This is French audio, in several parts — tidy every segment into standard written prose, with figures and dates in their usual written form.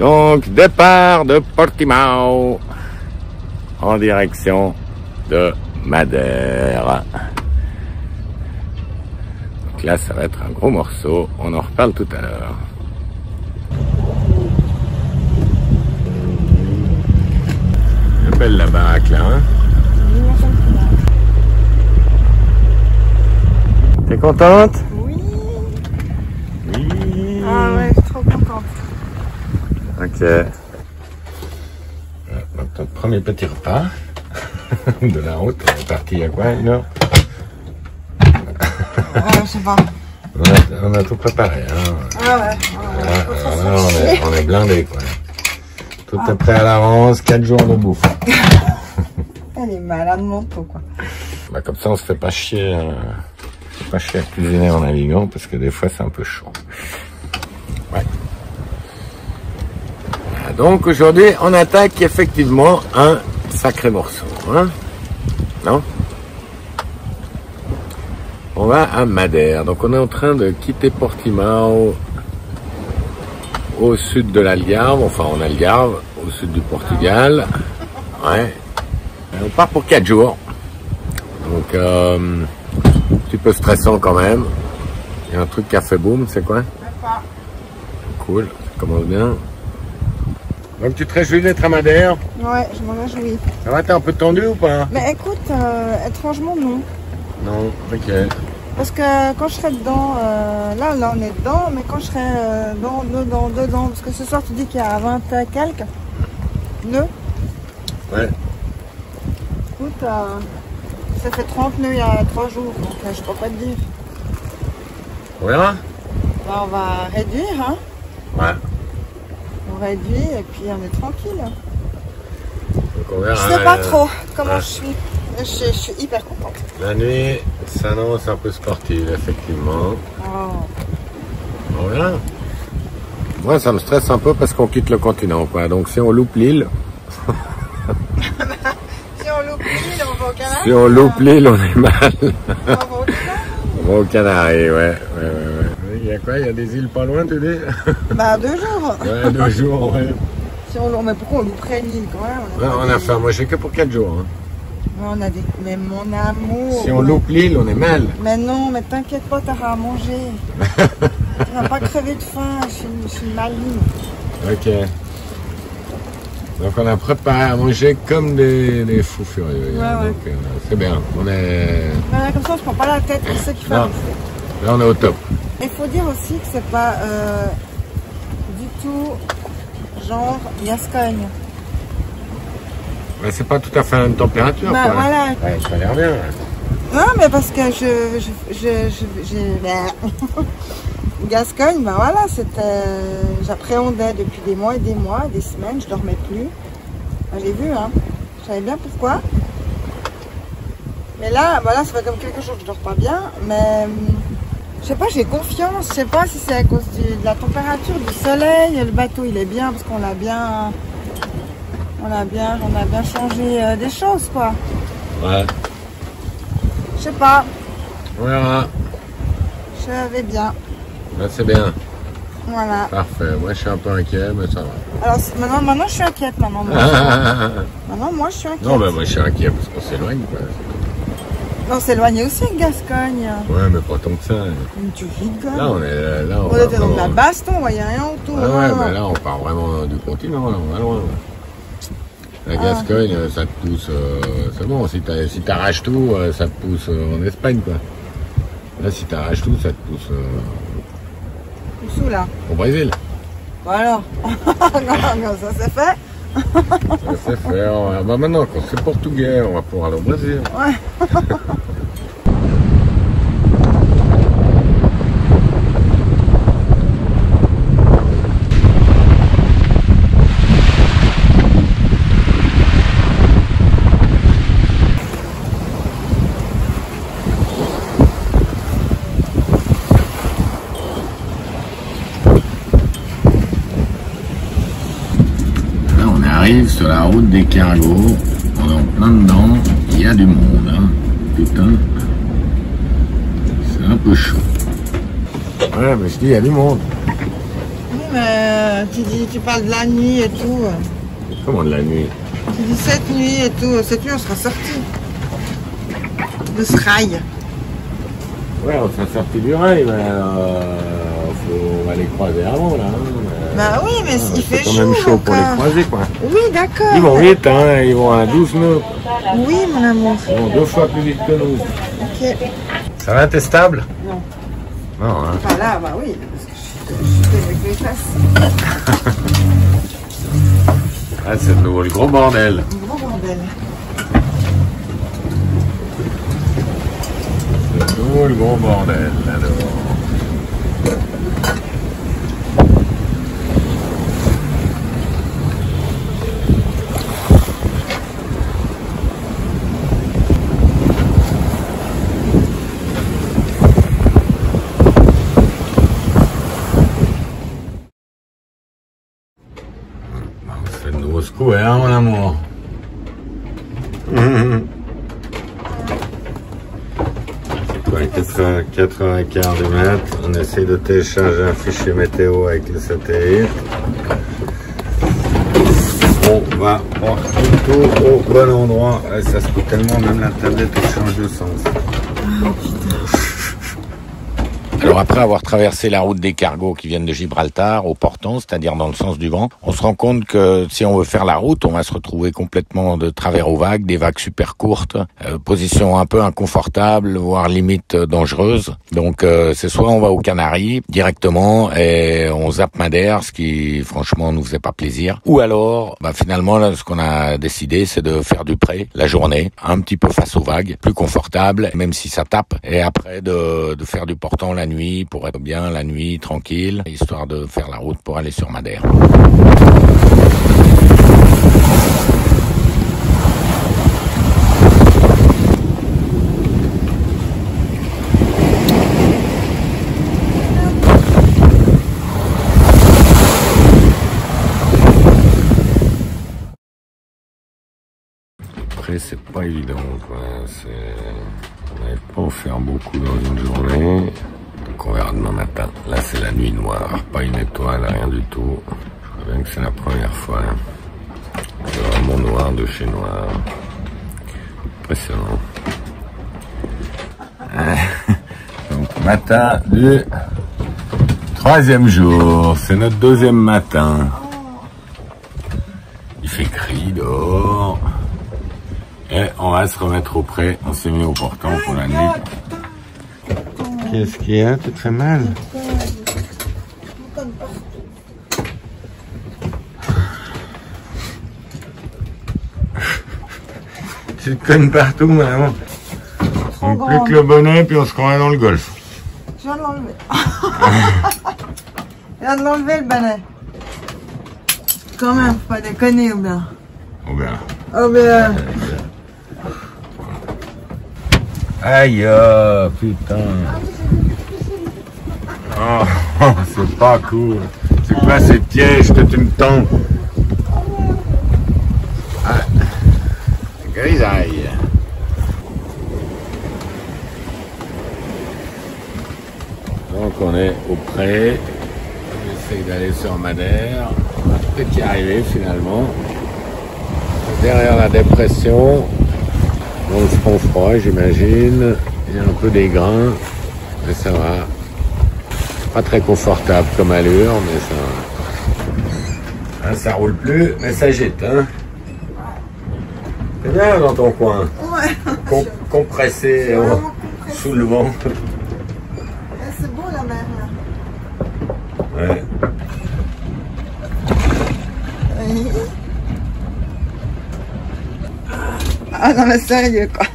Donc, départ de Portimao en direction de Madère. Donc là, ça va être un gros morceau. On en reparle tout à l'heure. Belle la baraque là, hein? T'es contente? Oui. Oui. Ah ouais, je suis trop contente. Ok. Donc notre premier petit repas de la route. On est parti il y a quoi, 1 heure? Je sais pas. On a tout préparé. Hein? Ah ouais. On est blindés quoi. Tout est prêt à l'avance, 4 jours de bouffe. Elle est malade menton quoi. Bah, comme ça on se fait pas chier, à cuisiner en naviguant parce que des fois c'est un peu chaud. Ouais. Donc aujourd'hui on attaque effectivement un sacré morceau. Hein? Non? On va à Madère. Donc on est en train de quitter Portimao au sud de l'Algarve, enfin en Algarve, au sud du Portugal. Ouais. Et on part pour 4 jours. Donc un petit peu stressant quand même. Il y a un truc qui a fait boum, c'est quoi? Cool, ça commence bien. Donc tu te réjouis d'être à Madère? Ouais, je m'en réjouis. Ça va, t'es un peu tendu ou pas? Mais écoute, étrangement non. Non, ok. Parce que quand je serai dedans, là on est dedans, mais quand je serai dedans, parce que ce soir tu dis qu'il y a 20 et quelques nœuds. Ouais. Écoute, ça fait 30 nœuds il y a 3 jours, donc je peux pas te dire. On verra? Bah, on va réduire, hein. Ouais. On réduit et puis on est tranquille. Donc on verra. Je sais pas trop comment je suis. Je suis hyper contente. La nuit s'annonce un peu sportive, effectivement. Oh. On verra. Moi, ça me stresse un peu parce qu'on quitte le continent, quoi. Donc si on loupe l'île... Si on loupe l'île, on va au Canada. Si on loupe l'île, on est mal. On va au Canada. On va aux Canaries, ouais. Il y a quoi? Il y a des îles pas loin, tu dis? Bah 2 jours. Ouais, 2 jours, ouais. Si on... Mais pourquoi on louperait l'île quand même? Ouais, on a faim. Moi, j'ai que pour 4 jours. Hein. On a des... Mais mon amour. Si on loupe l'île, on est mal. Mais non, mais t'inquiète pas, t'auras à manger. Tu vas pas crever de faim, je suis maligne. Ok. Donc on a préparé à manger comme des fous furieux. Ouais. Donc c'est bien. On est... Mais comme ça, on se prend pas la tête pour ceux qui font. Là, on est au top. Il faut dire aussi que c'est pas du tout genre Gascogne. Mais c'est pas tout à fait la même température. Bah, quoi. voilà. Ouais, ça a l'air bien. Non, mais parce que Gascogne, ben voilà, c'était... J'appréhendais depuis des mois et des mois, des semaines, je dormais plus. Ben, j'ai vu, hein. Je savais bien pourquoi. Mais là, voilà, ça fait comme quelque chose que je dors pas bien, mais... Je sais pas, j'ai confiance. Je sais pas si c'est à cause de la température, du soleil. Le bateau, il est bien parce qu'on a bien... On a bien changé des choses, quoi. Ouais. Je sais pas. On verra. Je savais bien. Là, c'est bien. Voilà. Parfait. Moi, je suis un peu inquiet, mais ça va. Alors, maintenant je suis inquiète, maman. Maintenant, moi, je suis inquiète. Non, mais moi, je suis inquiet parce qu'on s'éloigne, quoi. On s'éloigne aussi de Gascogne. Ouais, mais pas tant que ça. Mais tu rigoles. Là, on On va était dans vraiment... la baston, on voyait rien autour. Ah ouais, mais là, on part vraiment du continent, là, on va loin. La Gascogne, ça te pousse... c'est bon, si t'arraches tout, ça te pousse en Espagne, quoi. Là, si t'arraches tout, ça te pousse... Où là? Au Brésil. Bon alors. non, ça c'est fait. Ça c'est fait. Bah maintenant, quand c'est portugais, on va pouvoir aller au Brésil. Ouais. Sur la route des cargos, on est en plein dedans, il y a du monde, hein. Putain, c'est un peu chaud. Ouais, mais je dis, il y a du monde. mais tu parles de la nuit et tout. Comment de la nuit? Tu dis cette nuit et tout. Cette nuit, on sera sorti de ce rail. Ouais, on s'est sorti du rail, mais on va les croiser avant, là. Bah oui, mais il fait chaud. C'est quand même chaud pour les croiser, quoi. Oui, d'accord. Ils vont vite, hein, ils vont à 12 nœuds. Oui, mon amour. Ils vont 2 fois plus vite que nous. Ok. Ça va, t'es stable? Non. Non, hein. Enfin là, bah oui, parce que je suis avec les fesses. Ah, c'est de nouveau le gros bordel. Un gros bordel. C'est de nouveau le gros bordel, alors. C'est de nouveau secoué, hein, mon amour. Ouais, 4h15 du mat, on essaye de télécharger un fichier météo avec le satellite. On va voir tout au bon endroit. Ouais, ça se coupe tellement, même la tablette change de sens. Alors après avoir traversé la route des cargos qui viennent de Gibraltar au portant, c'est-à-dire dans le sens du vent, on se rend compte que si on veut faire la route, on va se retrouver complètement de travers aux vagues, des vagues super courtes, position un peu inconfortable, voire limite dangereuse. Donc c'est soit on va aux Canaries directement et on zappe Madère, ce qui franchement nous faisait pas plaisir, ou alors finalement là, ce qu'on a décidé c'est de faire du pré la journée, un petit peu face aux vagues, plus confortable, même si ça tape, et après de faire du portant la nuit pour être bien la nuit tranquille, histoire de faire la route pour aller sur Madère. Après c'est pas évident quoi, on n'avait pas offert beaucoup dans une journée. Donc on verra demain matin. Là c'est la nuit noire, pas une étoile, rien du tout. Je crois bien que c'est la première fois. C'est vraiment noir de chez noir. Impressionnant. Donc matin du 3e jour, c'est notre 2e matin. Il fait gris dehors. Et on va se remettre au pré. On s'est mis au portant pour la nuit. Qu'est-ce qu'il y a? Tu te fais mal? Tu te cognes partout, maman. On plus que le bonnet, puis on se croirait dans le golf. Je viens de l'enlever. Je viens de l'enlever, le bonnet. Quand même, faut pas déconner, ou bien. Oh bien. Oh bien. Aïe, putain. Oh, c'est pas cool. C'est quoi ces pièges que tu me tends? Ah, grisaille. Donc on est au pré. On essaye d'aller sur Madère. On va peut-être y arriver finalement. Derrière la dépression, dans le front froid, j'imagine, il y a un peu des grains, mais ça va. Pas très confortable comme allure, mais ça va. Hein, ça roule plus, mais ça jette, hein. C'est bien dans ton coin. Ouais. Compressé, sous le vent. C'est beau la mer là. Ouais. Ah non mais sérieux quoi.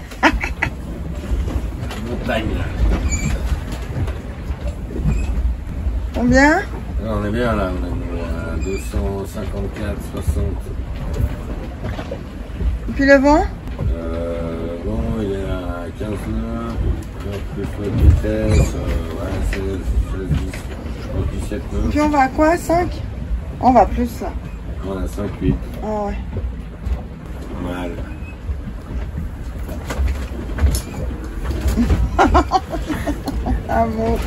Montagne là. Combien? Là, on est bien là, on est à 254, 60. Et puis le vent? Bon, il est à 15 nœuds, plus de vitesse, ouais, c'est 10, je crois 17 nœuds. Et puis on va à quoi? 5? On va plus là. On a 5-8. Ah ouais. Mal. Amour.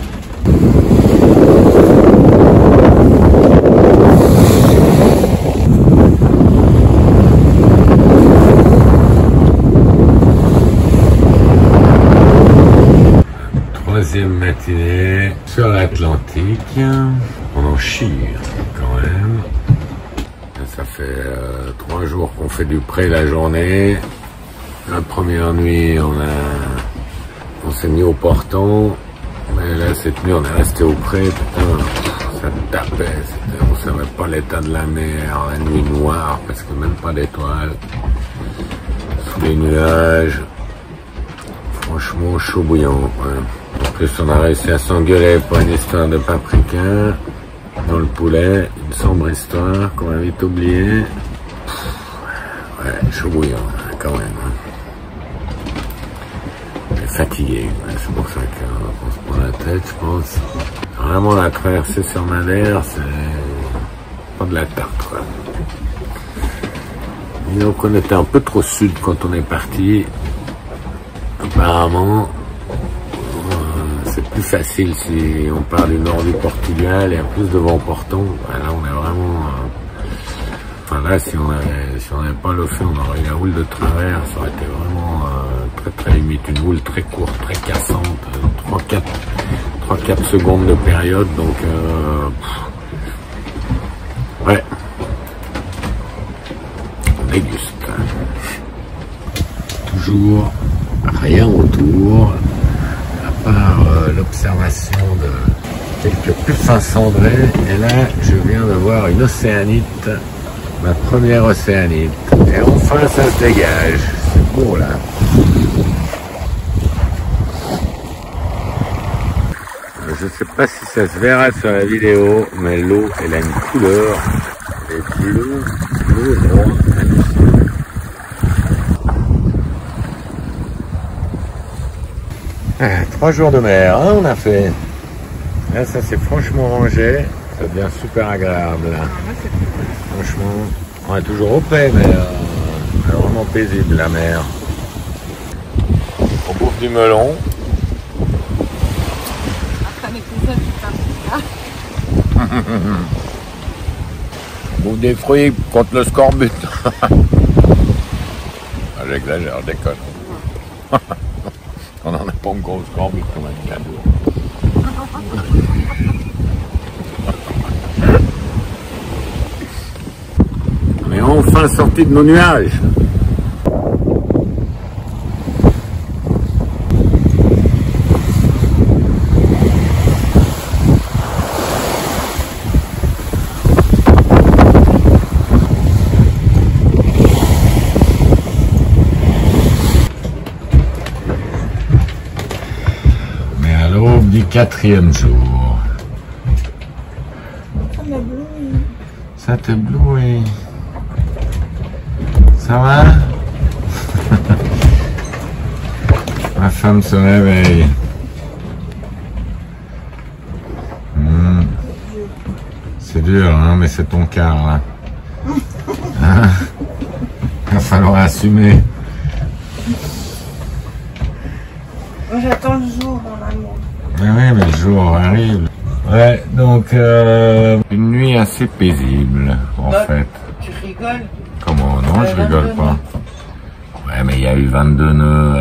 deuxième matinée sur l'Atlantique. On en chie quand même. Ça fait 3 jours qu'on fait du près la journée. La première nuit, on s'est mis au portant. Mais là, cette nuit, on est resté au près. Putain, ça tapait. On savait pas l'état de la mer. La nuit noire, parce que même pas d'étoiles. Sous les nuages. Franchement, chaud bouillant. Ouais. En plus, on a réussi à s'engueuler pour une histoire de paprika dans le poulet. Une sombre histoire qu'on va vite oublier. Ouais, chaud bouillant, quand même. Fatigué, c'est pour ça qu'on se prend la tête, je pense. Vraiment, la traversée sur Madère, c'est pas de la tarte, quoi. Et donc, on était un peu trop sud quand on est parti. Apparemment, c'est plus facile si on part du nord du Portugal, il y a plus de vent portant. Là, on est vraiment... Enfin là, si on n'avait pas le fait, on aurait eu la houle de travers, ça aurait été vraiment très limite, une houle très courte, très cassante, 3-4 secondes de période, donc ouais, on déguste. Toujours rien autour, à part l'observation de quelques puffins cendrés, et là, je viens de voir une océanite. Ma première océanite. Et enfin, ça se dégage. C'est beau, là. Je ne sais pas si ça se verra sur la vidéo, mais l'eau, elle a une couleur. Elle est bleue, noire, hallucinante. 3 jours de mer, hein, on a fait. Là, ça s'est franchement rangé. Ça devient super agréable, là. Franchement, on est toujours au près, mais c'est vraiment paisible, la mer. On bouffe du melon. Après l'épisode du paprika. On bouffe des fruits contre le scorbut. J'exagère, je déconne. On n'en a pas encore le scorbut comme un cadeau. On est enfin sorti de nos nuages. Mais à l'aube du 4e jour. Ça t'éblouit. Ça va? Ma femme se réveille. C'est dur, hein, mais c'est ton quart, là. Hein? Il va falloir assumer. Moi, j'attends le jour, mon amour. Mais oui, mais le jour arrive. Ouais, donc une nuit assez paisible, en fait. Tu rigoles? Comment? Non, je rigole pas. Ouais, mais il y a eu 22 nœuds,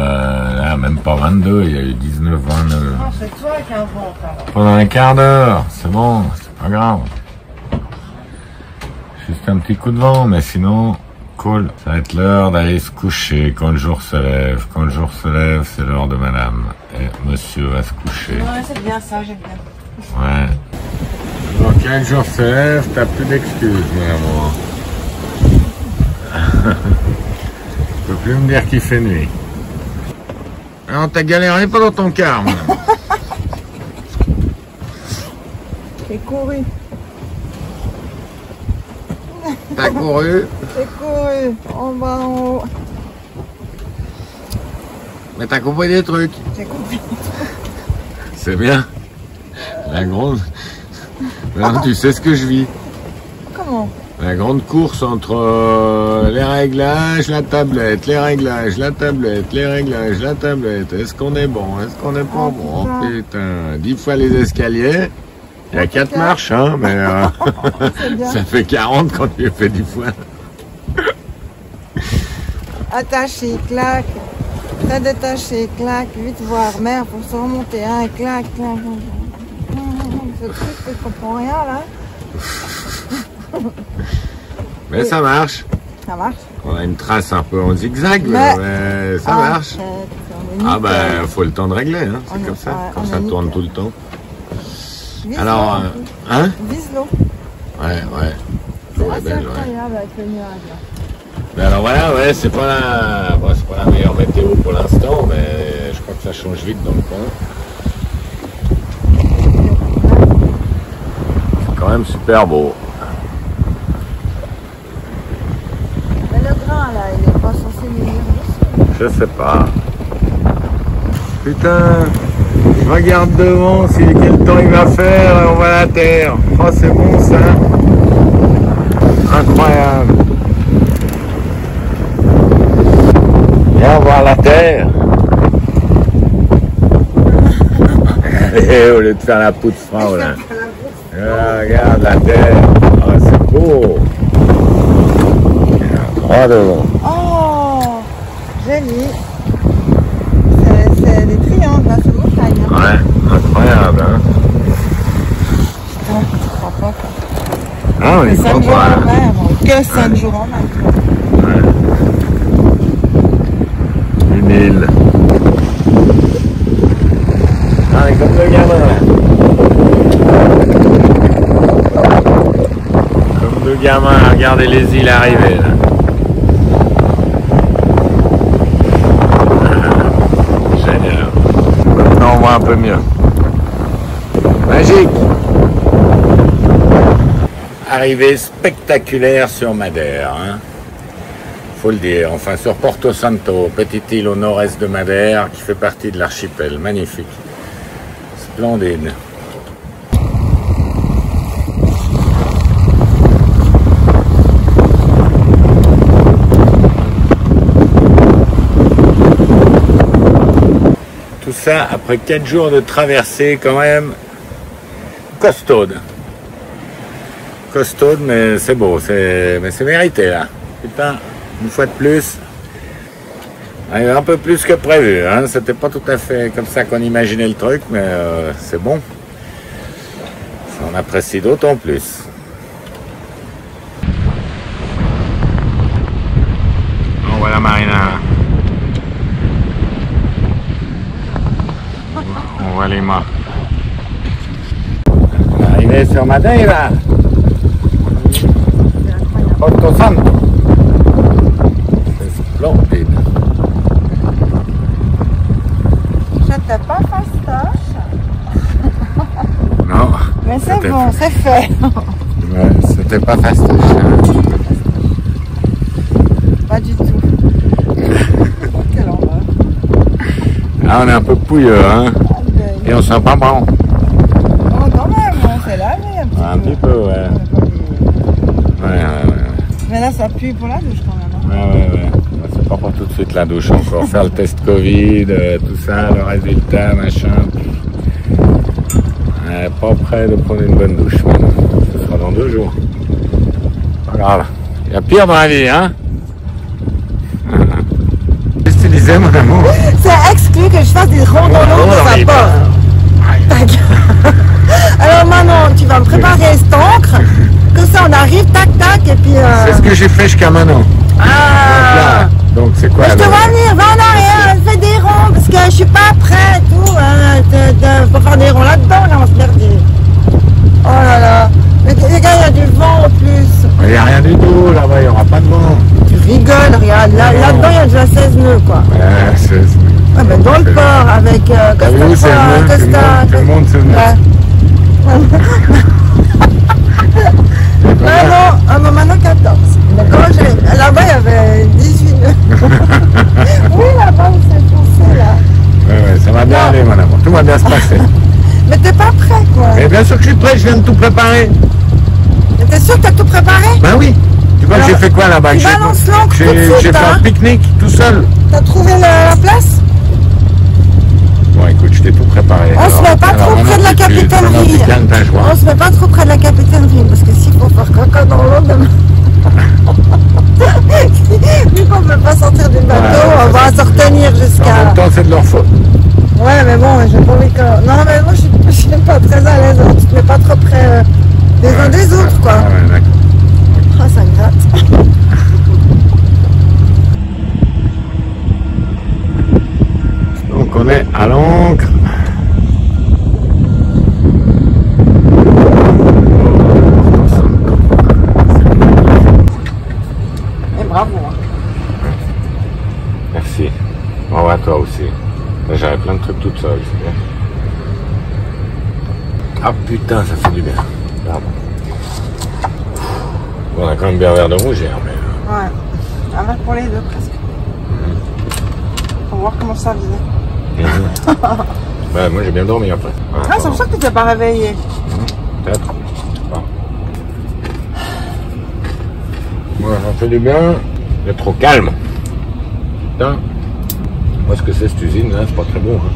là, même pas 22, il y a eu 19, 20 nœuds. Non, c'est toi qui inventes, alors. Pendant un quart d'heure, c'est bon, c'est pas grave. Juste un petit coup de vent, mais sinon, cool. Ça va être l'heure d'aller se coucher quand le jour se lève. Quand le jour se lève, c'est l'heure de madame. Et monsieur va se coucher. Ouais, c'est bien ça, j'aime bien. Ouais. Donc, quand le jour se lève, t'as plus d'excuses, mon amour. Tu peux plus me dire qu'il fait nuit. Non, t'as galéré pendant ton quart, moi. J'ai couru. T'as couru. J'ai couru, en bas, en haut. Mais t'as compris des trucs. J'ai compris. C'est bien. La grande... Non, tu sais ce que je vis. Comment? La grande course entre les réglages, la tablette, les réglages, la tablette, les réglages, la tablette. Est-ce qu'on est bon? Est-ce qu'on est pas bon? Oh, putain, 10 fois les escaliers. Il y a 4 marches, hein, mais ça fait 40 quand tu les fais 10 fois. Attaché, claque. Très détaché, clac, vite voir, merde, pour se remonter, hein, clac, clac. Ce truc, je comprends rien là. Mais ça marche. Ça marche. On a une trace un peu en zigzag, mais ça marche. Ah ben, faut le temps de régler, hein. C'est comme ça. Comme ça tourne tout le temps. Alors, hein? Vise l'eau. Ouais. C'est incroyable avec le nuage là. Mais alors voilà, ouais, c'est pas la meilleure météo pour l'instant, mais je crois que ça change vite dans le coin. C'est quand même super beau. Mais le grain là, il est pas censé venir dessus. Je sais pas. Putain, je regarde devant si quel temps il va faire et on voit la terre. Oh, c'est bon ça. Incroyable. Viens voir la terre. Et au lieu de faire la poutre franc là. Regarde la terre. Oh, c'est beau. Droit devant. Oh, joli. C'est des triangles, là, c'est montagne. Hein. Ouais, incroyable. Hein. Putain, je crois pas. Ah, on y croit 5 jours pas. en mer, que 5 jours en mer. Ouais. Une île. Ah, mais comme deux gamins là. Comme deux gamins à regarder les îles arriver là. Génial. Maintenant on voit un peu mieux. Magique. Arrivée spectaculaire sur Madère. Hein. Faut le dire, enfin sur Porto Santo, petite île au nord-est de Madère qui fait partie de l'archipel, magnifique, splendide. Tout ça après 4 jours de traversée quand même costaude. Costaude, mais c'est beau, mais c'est mérité là. Putain. Une fois de plus, un peu plus que prévu. Hein. C'était pas tout à fait comme ça qu'on imaginait le truc, mais c'est bon. On apprécie d'autant plus. On voit la marina. On voit les mâts. On est arrivé sur Madeira. Porto Santo. Splendide. J'étais pas fastoche. Non. Mais c'est bon, c'est fait. Ouais, c'était pas fastoche. Pas du tout. Quelle horreur. Ah, on est un peu pouilleux, hein. Et on sent pas bon. Oh, quand même, on s'est lavé un petit peu. Ouais. Ouais. Mais là, ça pue pour la douche quand même. Hein. Ouais. C'est pas pour tout de suite la douche encore. Faire le test Covid, tout ça, le résultat, machin. Pas prêt de prendre une bonne douche. Maintenant. Ce sera dans 2 jours. Pas grave. Il y a pire dans la vie, hein. Qu'est-ce que tu disais, mon amour? C'est exclu que je fasse des randonnées de vapeur. Alors maintenant, tu vas me préparer cette encre. Que ça, on arrive, tac, tac, et puis... C'est ce que j'ai fait jusqu'à maintenant. Ah. Donc c'est quoi? Je te vois venir, va en arrière, fais des ronds, parce que je suis pas prêt, tout. Faut faire des ronds là-dedans, là, on se perd. Oh là là. Mais les gars, il y a du vent en plus. Il n'y a rien du tout, là-bas, il n'y aura pas de vent. Tu rigoles, regarde, là-dedans, il y a déjà 16 nœuds, quoi. Ouais, 16 nœuds. Ouais, mais dans le port, avec Tout le monde se met. Non, maintenant 14. Mais quand là-bas, il y avait 18 nœuds. Oui, là-bas, où c'est foncé, là. Ouais, ça va bien aller, mon amour. Tout va bien se passer. Mais t'es pas prêt, quoi. Mais bien sûr que je suis prêt, je viens de tout préparer. Mais t'es sûr que t'as tout préparé? Ben oui. Tu vois, j'ai fait quoi là-bas? Tu balances l'encre tout de suite, J'ai fait un pique-nique tout seul. T'as trouvé la place? Bon, écoute, je t'ai tout préparé. On se met pas trop près de la capitainerie. On se met pas trop près de la capitainerie, parce que s'il faut faire caca dans l'eau demain. Vu qu'on ne peut pas sortir du bateau, on va se retenir jusqu'à Non, mais moi, je suis pas très à l'aise. Tu te mets pas trop près des uns des autres, quoi. Ouais, d'accord. Ah, ça me gratte. Donc on est à l'ancre. Et bravo. Hein. Merci. Bravo à toi aussi. J'avais plein de trucs toute seule, c'est bien. Ah putain, ça fait du bien. Pardon. Bon, on a quand même bien un verre de rouge hier, mais... Ouais. Un verre pour les deux, presque. Faut voir comment ça faisait. Ouais, moi j'ai bien dormi après. Ah, c'est pour ça que tu t'es pas réveillé. Peut-être. Je sais pas. Moi, ça fait du bien d'être trop calme. Putain. Moi, ce que c'est cette usine là, c'est pas très beau. Hein.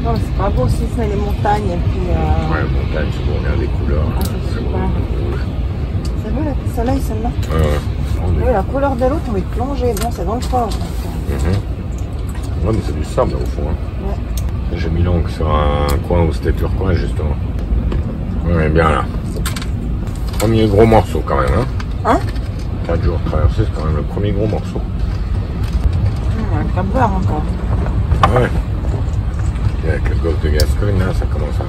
Non, mais c'est pas beau aussi, c'est les montagnes et puis. Ouais, montagne, c'est bon, regarde les couleurs. Ah, c'est super. C'est beau le soleil, celle-là. Ouais. Oui, la couleur de l'eau, t'as envie de plonger. Bon, c'est dans le fort. Ouais, mais c'est du sable au fond. Hein. Ouais. J'ai mis l'encre sur un coin où c'était turquoise justement. Ouais, bien là. Premier gros morceau quand même. Hein, 4 jours traversés, c'est quand même le premier gros morceau. Un cap vert encore. Ouais. Et avec le golfe de Gascogne, là, ça commence à...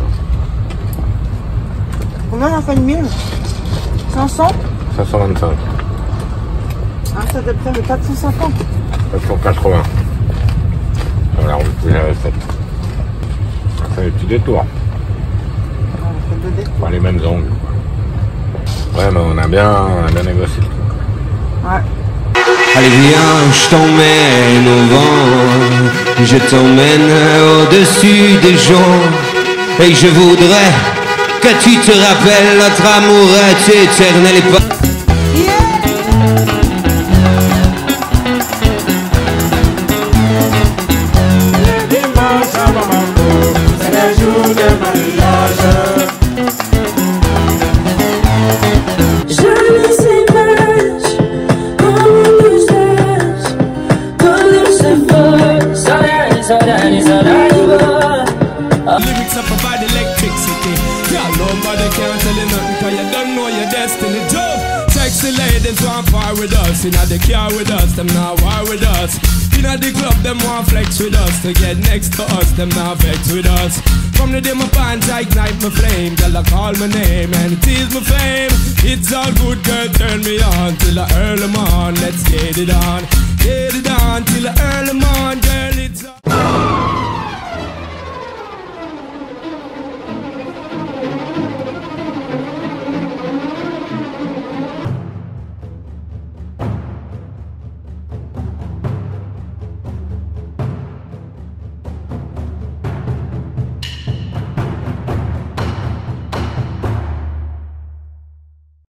Combien on a fait de 1000 500 525. Ah, ça te près de 450. 480. Sur la route que j'avais faite. On fait des petits détours. On fait 2 détours. Pas les mêmes angles. Ouais, mais on a bien négocié. Ouais. Allez viens, je t'emmène au vent, je t'emmène au-dessus des gens, et je voudrais que tu te rappelles notre amour est éternel et pas... Lyrics up about electricity. Y'all nobody can't tell you nothing, cause you don't know your destiny. Joe, sexy ladies want far with us. Inna the car with us, them not war with us. Inna the club, them want flex with us. To get next to us, them not vex with us. From the day my pants I ignite my flame, girl I call my name and it is my fame. It's all good, girl, turn me on till I early morn. Let's get it on till I early morn, girl, it's on.